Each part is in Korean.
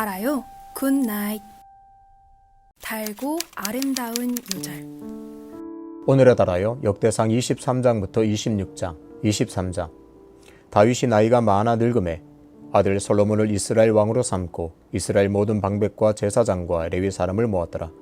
달아요. 굿나잇. 달고 아름다운 요절. 오늘의 달아요. 역대상 23장부터 26장, 23장. 다윗이 나이가 많아 늙음에 아들 솔로몬을 이스라엘 왕으로 삼고 이스라엘 모든 방백과 제사장과 레위 사람을 모았더라.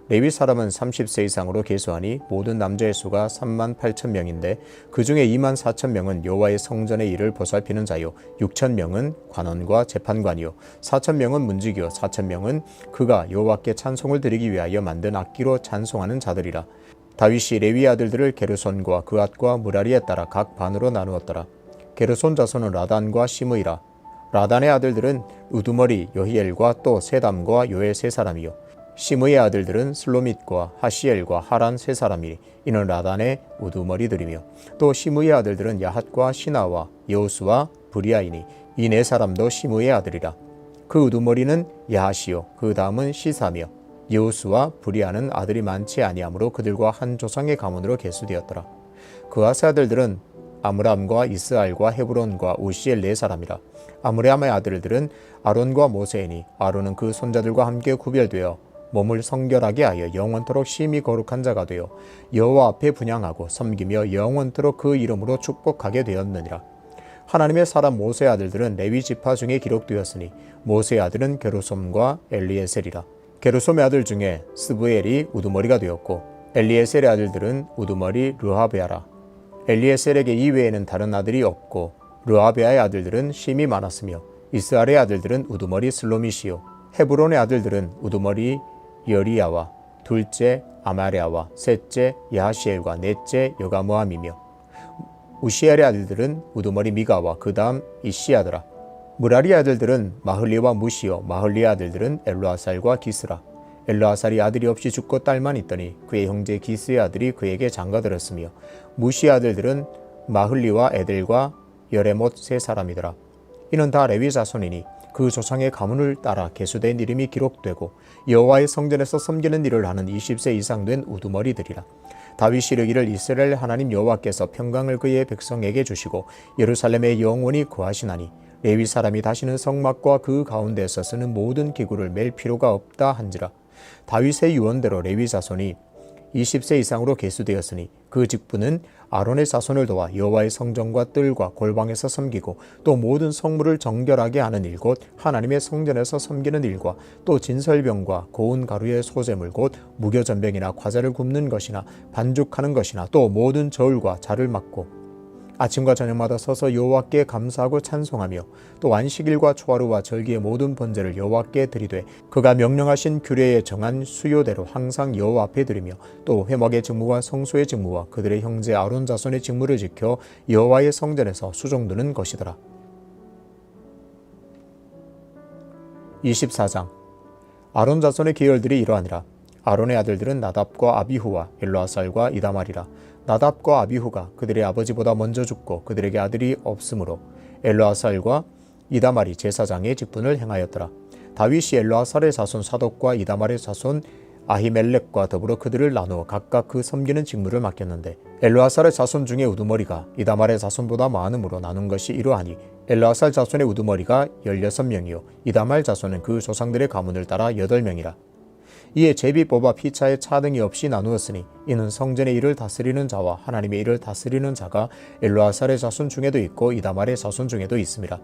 레위 사람은 30세 이상으로 계수하니 모든 남자의 수가 38,000명인데 그 중에 24,000명은 여호와의 성전의 일을 보살피는 자요, 6,000명은 관원과 재판관이요, 4,000명은 문지기요, 4,000명은 그가 여호와께 찬송을 드리기 위하여 만든 악기로 찬송하는 자들이라. 다윗이 레위 아들들을 게르손과 그앗과 무라리에 따라 각 반으로 나누었더라. 게르손 자손은 라단과 시므이라. 라단의 아들들은 우두머리 여히엘과 또 세담과 요엘 세 사람이요, 시므의 아들들은 슬로밋과 하시엘과 하란 세 사람이니 이는 라단의 우두머리들이며, 또 시므의 아들들은 야핫과 시나와 여우스와 브리아이니 이 네 사람도 시므의 아들이라. 그 우두머리는 야하시요, 그 다음은 시사며 여우스와 브리아는 아들이 많지 아니하므로 그들과 한 조상의 가문으로 계수되었더라. 그아스 아들들은 아므람과 이스알과 헤브론과 우시엘 네 사람이라. 아므람의 아들들은 아론과 모세이니 아론은 그 손자들과 함께 구별되어 몸을 성결하게 하여 영원토록 심히 거룩한 자가 되어 여호와 앞에 분향하고 섬기며 영원토록 그 이름으로 축복하게 되었느니라. 하나님의 사람 모세의 아들들은 레위 지파 중에 기록되었으니 모세의 아들은 게르솜과 엘리에셀이라. 게르솜의 아들 중에 스브엘이 우두머리가 되었고 엘리에셀의 아들들은 우두머리 르하베아라. 엘리에셀에게 이외에는 다른 아들이 없고 르하베아의 아들들은 심이 많았으며 이스알의 아들들은 우두머리 슬로미시요, 헤브론의 아들들은 우두머리 여리야와 둘째 아마레아와 셋째 야하시엘과 넷째 여가모함이며 우시엘의 아들들은 우두머리 미가와 그 다음 이시아더라. 무라리의 아들들은 마흘리와 무시요, 마흘리의 아들들은 엘르아살과 기스라. 엘르아살이 아들이 없이 죽고 딸만 있더니 그의 형제 기스의 아들이 그에게 장가들었으며 무시의 아들들은 마흘리와 에델과 여레못 세 사람이더라. 이는 다 레위 자손이니 그 조상의 가문을 따라 계수된 이름이 기록되고 여호와의 성전에서 섬기는 일을 하는 20세 이상 된 우두머리들이라. 다윗이 이르기를 이스라엘 하나님 여호와께서 평강을 그의 백성에게 주시고 예루살렘에 영원히 거하시나니 레위 사람이 다시는 성막과 그 가운데서 쓰는 모든 기구를 맬 필요가 없다 한지라. 다윗의 유언대로 레위 자손이 20세 이상으로 계수되었으니 그 직분은 아론의 자손을 도와 여호와의 성전과 뜰과 골방에서 섬기고 또 모든 성물을 정결하게 하는 일 곧 하나님의 성전에서 섬기는 일과 또 진설병과 고운 가루의 소재물 곧 무교전병이나 과자를 굽는 것이나 반죽하는 것이나 또 모든 저울과 자를 맡고 아침과 저녁마다 서서 여호와께 감사하고 찬송하며 또 안식일과 초하루와 절기의 모든 번제를 여호와께 드리되 그가 명령하신 규례에 정한 수요대로 항상 여호와 앞에 드리며 또 회막의 직무와 성소의 직무와 그들의 형제 아론 자손의 직무를 지켜 여호와의 성전에서 수종드는 것이더라. 24장. 아론 자손의 계열들이 이러하니라. 아론의 아들들은 나답과 아비후와 엘르아살과 이다말이라. 나답과 아비후가 그들의 아버지보다 먼저 죽고 그들에게 아들이 없으므로 엘르아살과 이다말이 제사장의 직분을 행하였더라. 다윗이 엘르아살의 자손 사독과 이다말의 자손 아히멜렉과 더불어 그들을 나누어 각각 그 섬기는 직무를 맡겼는데 엘르아살의 자손 중에 우두머리가 이다말의 자손보다 많음으로 나눈 것이 이러하니 엘르아살 자손의 우두머리가 16명이요 이다말 자손은 그 조상들의 가문을 따라 8명이라. 이에 제비 뽑아 피차에 차등이 없이 나누었으니 이는 성전의 일을 다스리는 자와 하나님의 일을 다스리는 자가 엘르아살의 자손 중에도 있고 이다말의 자손 중에도 있음이라.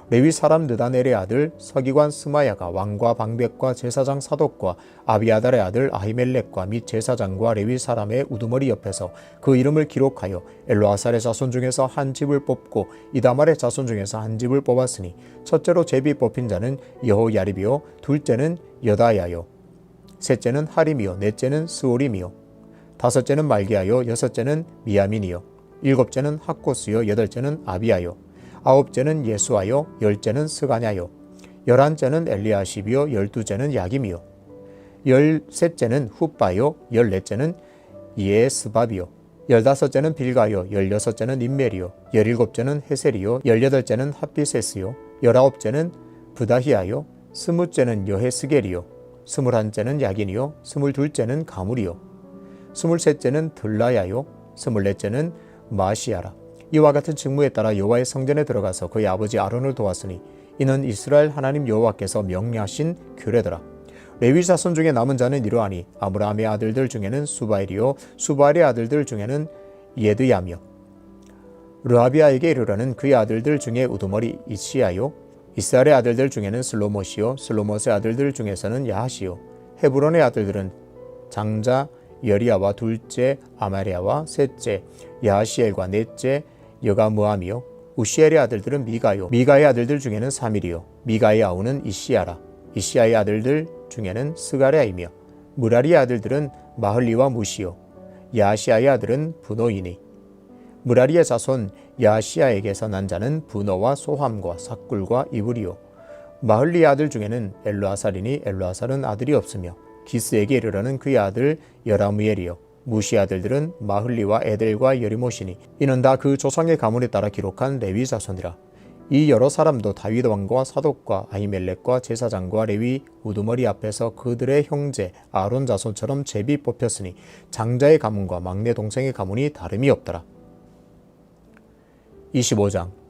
레위 사람 느다넬의 아들 서기관 스마야가 왕과 방백과 제사장 사독과 아비아달의 아들 아히멜렉과 및 제사장과 레위 사람의 우두머리 옆에서 그 이름을 기록하여 엘르아살의 자손 중에서 한 집을 뽑고 이다말의 자손 중에서 한 집을 뽑았으니 첫째로 제비 뽑힌 자는 여호야립이요 둘째는 여다야요 셋째는 하림이요 넷째는 스오림이요 다섯째는 말기야요 여섯째는 미야민이요 일곱째는 학고스요 여덟째는 아비야요 아홉째는 예수아요 열째는 스가냐요 열한째는 엘리아십이요 열두째는 야김이요 열셋째는 훗바요 열넷째는 예스밥이요 열다섯째는 빌가요 열여섯째는 임멜이요 열일곱째는 헤셀이요 열여덟째는 핫비세스요 열아홉째는 부다히아요 스무째는 여헤스겔이요 스물한째는 야긴이요 스물둘째는 가물이요 스물셋째는 들라야요 스물넷째는 마시아라. 이와 같은 직무에 따라 여호와의 성전에 들어가서 그의 아버지 아론을 도왔으니 이는 이스라엘 하나님 여호와께서 명령하신 규례더라. 레위 자손 중에 남은 자는 이러하니 아므람의 아들들 중에는 수바엘이요 수바엘의 아들들 중에는 예드야며 르하비아에게 이르러는 그의 아들들 중에 우두머리 이시야요 이스라엘의 아들들 중에는 슬로못이요 슬로못의 아들들 중에서는 야하시요 헤브론의 아들들은 장자 여리야와 둘째 아마리아와 셋째 야하시엘과 넷째 여가무함이요 우시엘의 아들들은 미가요 미가의 아들들 중에는 사밀이요 미가의 아우는 이시야라 이시야의 아들들 중에는 스가랴이며 무라리의 아들들은 마흘리와 무시요 야시아의 아들은 분노이니 무라리의 자손 야시아에게서 난 자는 분노와 소함과 삭굴과 이불이요 마흘리의 아들 중에는 엘르아살이니 엘르아살은 아들이 없으며 기스에게 이르러는 그의 아들 여라무엘이요 무시 아들들은 마흘리와 에델과 여리못이니 이는 다 그 조상의 가문에 따라 기록한 레위 자손이라. 이 여러 사람도 다윗 왕과 사독과 아히멜렉과 제사장과 레위 우두머리 앞에서 그들의 형제 아론 자손처럼 제비 뽑혔으니 장자의 가문과 막내 동생의 가문이 다름이 없더라. 25장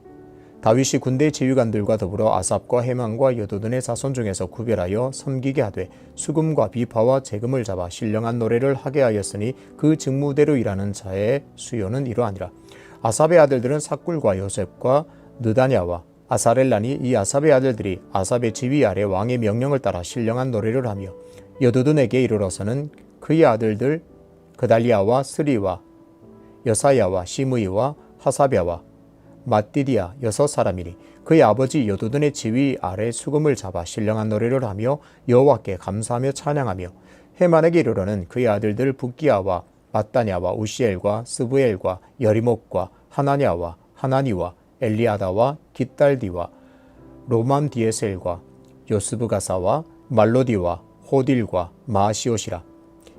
다윗이 군대 지휘관들과 더불어 아삽과 헤만과 여두둔의 자손 중에서 구별하여 섬기게 하되 수금과 비파와 재금을 잡아 신령한 노래를 하게 하였으니 그 직무대로 일하는 자의 수요는 이러하니라. 아삽의 아들들은 삭굴과 요셉과 느다냐와 아사렐란이 이 아삽의 아들들이 아삽의 지휘 아래 왕의 명령을 따라 신령한 노래를 하며 여두둔에게 이르러서는 그의 아들들 그달리아와 스리와 여사야와 시므이와 하사랴와 마띠디아 6사람이니 그의 아버지 여두둔의 지휘 아래 수금을 잡아 신령한 노래를 하며 여호와께 감사하며 찬양하며 헤만에게 이르러는 그의 아들들 붓기야와 마따냐와 우시엘과 스브엘과 여리목과 하나냐와 하나니와 엘리아다와 깃달디와 로맘디에셀과 요스브가사와 말로디와 호딜과 마시옷이라.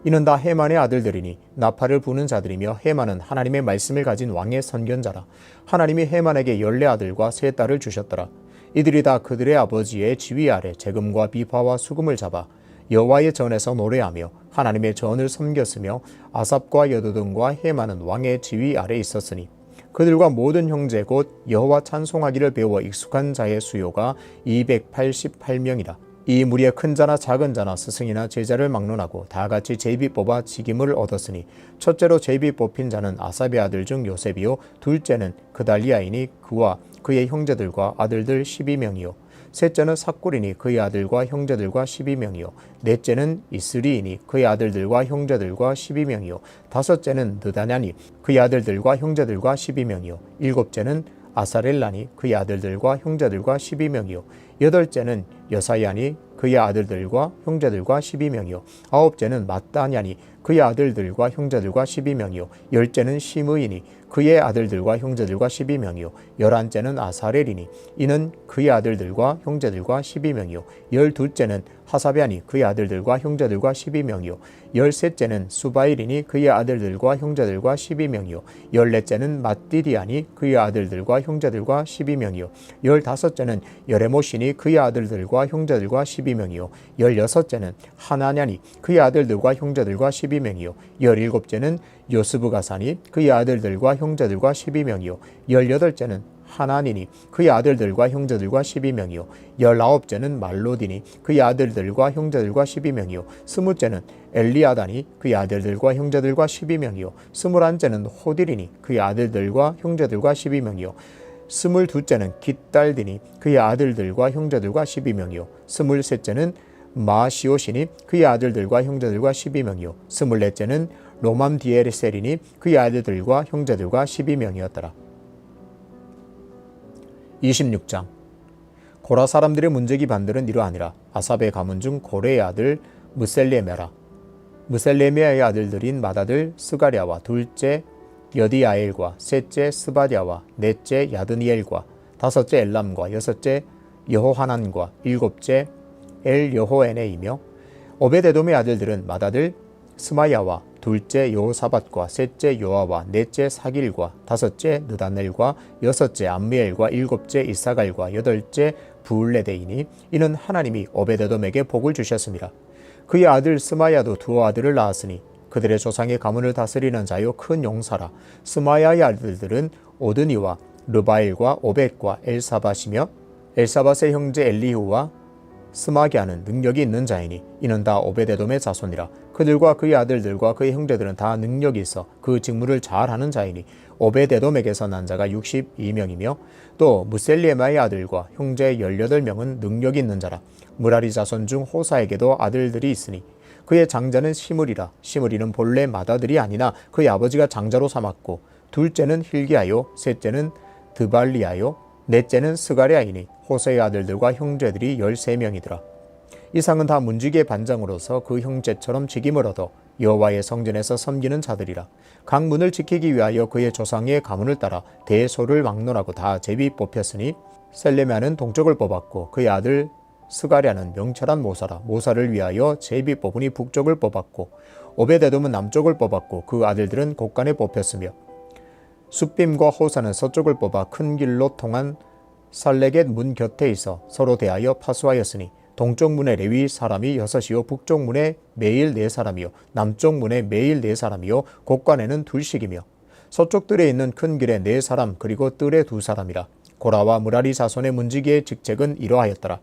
이는 다 헤만의 아들들이니 나팔을 부는 자들이며 헤만은 하나님의 말씀을 가진 왕의 선견자라. 하나님이 헤만에게 14아들과 3딸을 주셨더라. 이들이 다 그들의 아버지의 지휘 아래 재금과 비파와 수금을 잡아 여호와의 전에서 노래하며 하나님의 전을 섬겼으며 아삽과 여두둔과 헤만은 왕의 지휘 아래 있었으니 그들과 모든 형제 곧 여호와 찬송하기를 배워 익숙한 자의 수요가 288명이라. 이 무리의 큰 자나 작은 자나 스승이나 제자를 막론하고 다 같이 제비 뽑아 직임을 얻었으니 첫째로 제비 뽑힌 자는 아삽의 아들 중 요셉이요 둘째는 그달리아이니 그와 그의 형제들과 아들들 12명이요 셋째는 삭굴이니 그의 아들과 형제들과 12명이요 넷째는 이스리이니 그의 아들들과 형제들과 12명이요 다섯째는 느다냐니 그의 아들들과 형제들과 12명이요 일곱째는 아사렐라니 그의 아들들과 형제들과 12명이요 여덟째는 여사야니 그의 아들들과 형제들과 12명이요 아홉째는 마따냐니 그의 아들들과 형제들과 12명이요 열째는 시므이니 그의 아들들과 형제들과 12명이요 열한째는 아사렐이니 이는 그의 아들들과 형제들과 12명이요 열둘째는 하사랴니 그의 아들들과 형제들과 12명이요 열셋째는 수바일이니 그의 아들들과 형제들과 12명이요 열넷째는 마띠디아니 그의 아들들과 형제들과 12명이요 열다섯째는 여레못이니 그의 아들들과 형제들과 12명이요 열여섯째는 하나냐니 그의 아들들과 형제들과 12명이요 열일곱째는 요스브가사니 그의 아들들과 형제들과 12명이요 열여덟째는 하나니니 그의 아들들과 형제들과 12명이요 열아홉째는 말로디니 그의 아들들과 형제들과 12명이요 스무째는 엘리아다니 그의 아들들과 형제들과 12명이요 스물한째는 호딜이니 그의 아들들과 형제들과 12명이요 스물둘째는 깃달디니 그의 아들들과 형제들과 12명이요 스물셋째는 마시옷이니 그의 아들들과 형제들과 12명이요 스물넷째는 로맘디에르셀이니 그의 아들들과 형제들과 12명이었더라. 26장 고라 사람들의 문제기 반들은 이러하니라. 아삽의 가문 중 고레의 아들 무셀레메라. 무셀레메아의 아들들인 맏아들 스가랴와 둘째 여디아엘과 셋째 스바랴와 넷째 야드니엘과 다섯째 엘람과 여섯째 여호하난과 일곱째 엘여호에네이며 오베데돔의 아들들은 맏아들 스마야와 둘째 여호사밧과 셋째 요아와 넷째 사길과 다섯째 느다넬과 여섯째 암미엘과 일곱째 이사갈과 여덟째 부울레데이니 이는 하나님이 오베데돔에게 복을 주셨습니다. 그의 아들 스마야도 두 아들을 낳았으니 그들의 조상의 가문을 다스리는 자요 큰 용사라. 스마야의 아들들은 오드니와 르바엘과 오벳과 엘사밧이며 엘사밧의 형제 엘리후와 스마기아는 능력이 있는 자이니 이는 다 오베데돔의 자손이라. 그들과 그의 아들들과 그의 형제들은 다 능력이 있어 그 직무를 잘하는 자이니 오베데돔에게서 난 자가 62명이며 또 무셀리에마의 아들과 형제 18명은 능력이 있는 자라. 무라리 자손 중 호사에게도 아들들이 있으니 그의 장자는 시므리라. 시므리는 본래 맏아들이 아니나 그의 아버지가 장자로 삼았고 둘째는 힐기야요 셋째는 드발리야요 넷째는 스가랴이니 호세의 아들들과 형제들이 13명이더라. 이상은 다 문지기의 반장으로서 그 형제처럼 직임을 얻어 여호와의 성전에서 섬기는 자들이라. 각 문을 지키기 위하여 그의 조상의 가문을 따라 대소를 막론하고 다 제비 뽑혔으니 셀레메아는 동쪽을 뽑았고 그의 아들 스가랴는 명철한 모사라. 모사를 위하여 제비 뽑으니 북쪽을 뽑았고 오베데돔은 남쪽을 뽑았고 그 아들들은 곳간에 뽑혔으며 숫빔과 호사는 서쪽을 뽑아 큰 길로 통한 살레겟 문 곁에 있어 서로 대하여 파수하였으니 동쪽 문에 레위 사람이 6이요 북쪽 문에 매일 4사람이요 남쪽 문에 매일 4사람이요 곳간에는 2씩이며 서쪽 뜰에 있는 큰 길에 4사람 그리고 뜰에 2사람이라. 고라와 무라리 자손의 문지기의 직책은 이러하였더라.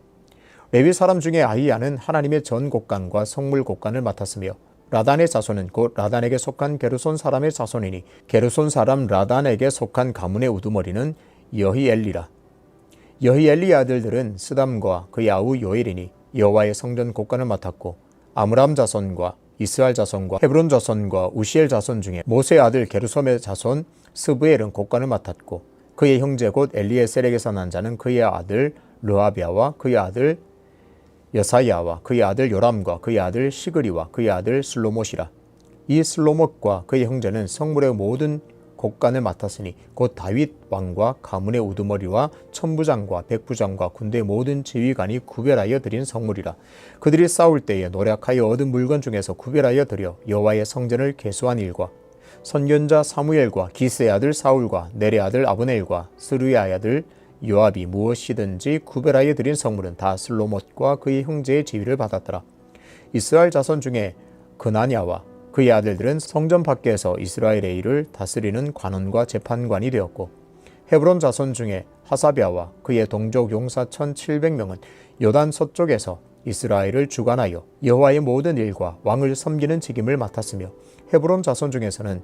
레위 사람 중에 아히야는 하나님의 전 곳간과 성물 곳간을 맡았으며 라단의 자손은 곧 라단에게 속한 게르손 사람의 자손이니 게르손 사람 라단에게 속한 가문의 우두머리는 여히엘리라. 여히엘리의 아들들은 스담과 그의 아우 요엘이니 여호와의 성전 곳간을 맡았고 아므람 자손과 이스할 자손과 헤브론 자손과 우시엘 자손 중에 모세의 아들 게르솜의 자손 스브엘은 곳간을 맡았고 그의 형제 곧 엘리에셀에게서 난 자는 그의 아들 르하비아와 그의 아들 여사야와 그의 아들 요람과 그의 아들 시그리와 그의 아들 슬로못이라. 이 슬로못과 그의 형제는 성물의 모든 곳간을 맡았으니 곧 다윗 왕과 가문의 우두머리와 천부장과 백부장과 군대의 모든 지휘관이 구별하여 드린 성물이라. 그들이 싸울 때에 노력하여 얻은 물건 중에서 구별하여 드려 여호와의 성전을 계수한 일과 선견자 사무엘과 기스의 아들 사울과 넬의 아들 아브넬과 스루의 아들 요압이 무엇이든지 구별하여 드린 성물은 다 슬로못과 그의 형제의 지위를 받았더라. 이스라엘 자손 중에 그나냐와 그의 아들들은 성전 밖에서 이스라엘의 일을 다스리는 관원과 재판관이 되었고 헤브론 자손 중에 하사비아와 그의 동족 용사 1700명은 요단 서쪽에서 이스라엘을 주관하여 여호와의 모든 일과 왕을 섬기는 직임을 맡았으며 헤브론 자손 중에서는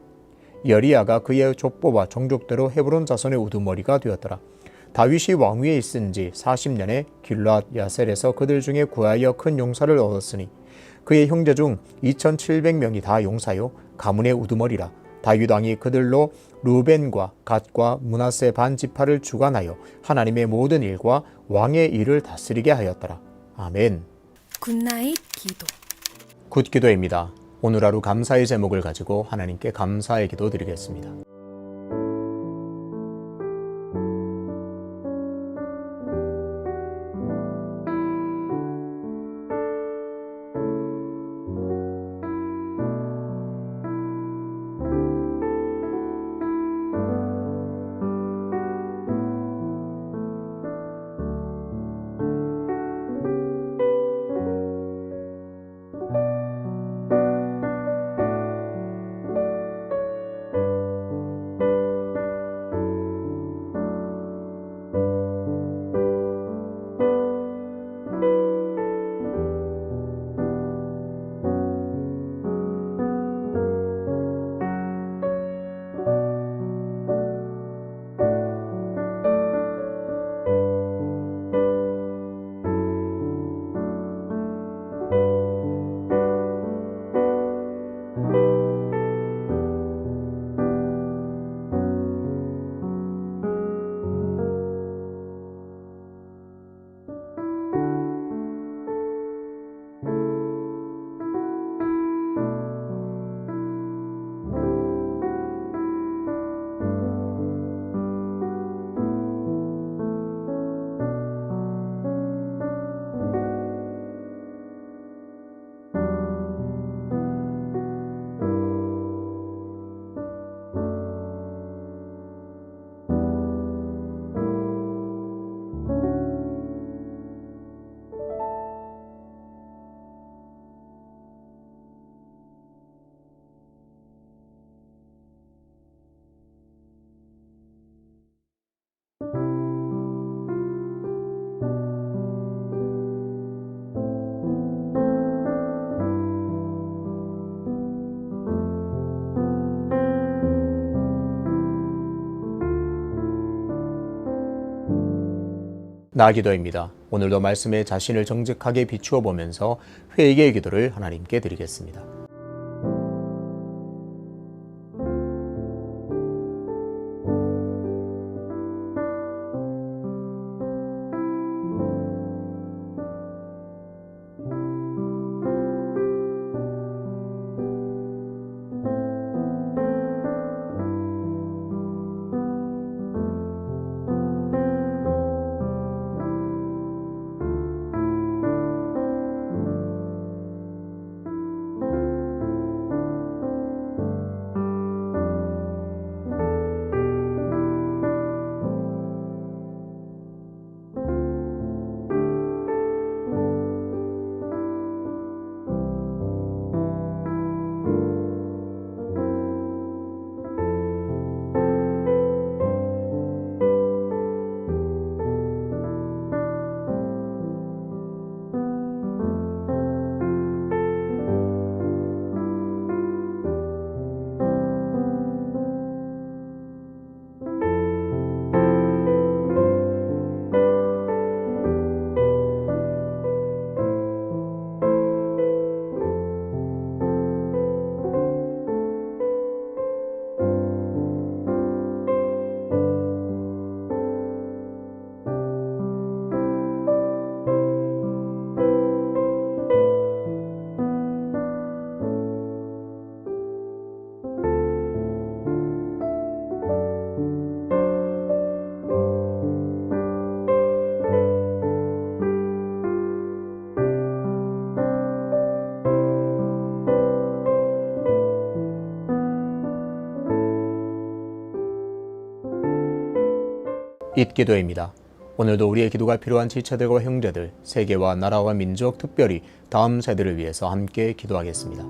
여리야가 그의 족보와 종족대로 헤브론 자손의 우두머리가 되었더라. 다윗이 왕위에 있은 지 40년에 길앗 야셀에서 그들 중에 구하여 큰 용사를 얻었으니 그의 형제 중 2700명이 다 용사요 가문의 우두머리라. 다윗 왕이 그들로 루벤과 갓과 므낫세 반 지파를 주관하여 하나님의 모든 일과 왕의 일을 다스리게 하였더라. 아멘. 굿나잇 기도. 굿기도입니다. 오늘 하루 감사의 제목을 가지고 하나님께 감사의 기도 드리겠습니다. 나기도입니다. 오늘도 말씀에 자신을 정직하게 비추어 보면서 회개의 기도를 하나님께 드리겠습니다. 잇기도입니다. 오늘도 우리의 기도가 필요한 지체들과 형제들, 세계와 나라와 민족, 특별히 다음 세대를 위해서 함께 기도하겠습니다.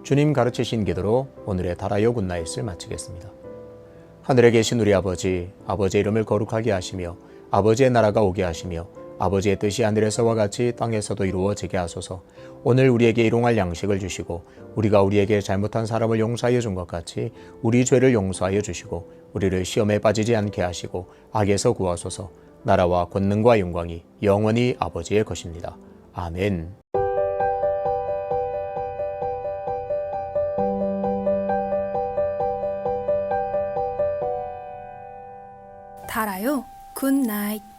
주님 가르치신 기도로 오늘의 달아요 굿나잇을 마치겠습니다. 하늘에 계신 우리 아버지, 아버지의 이름을 거룩하게 하시며 아버지의 나라가 오게 하시며 아버지의 뜻이 하늘에서와 같이 땅에서도 이루어지게 하소서. 오늘 우리에게 일용할 양식을 주시고 우리가 우리에게 잘못한 사람을 용서하여 준 것 같이 우리 죄를 용서하여 주시고 우리를 시험에 빠지지 않게 하시고 악에서 구하소서. 나라와 권능과 영광이 영원히 아버지의 것입니다. 아멘. 달아요 굿나잇.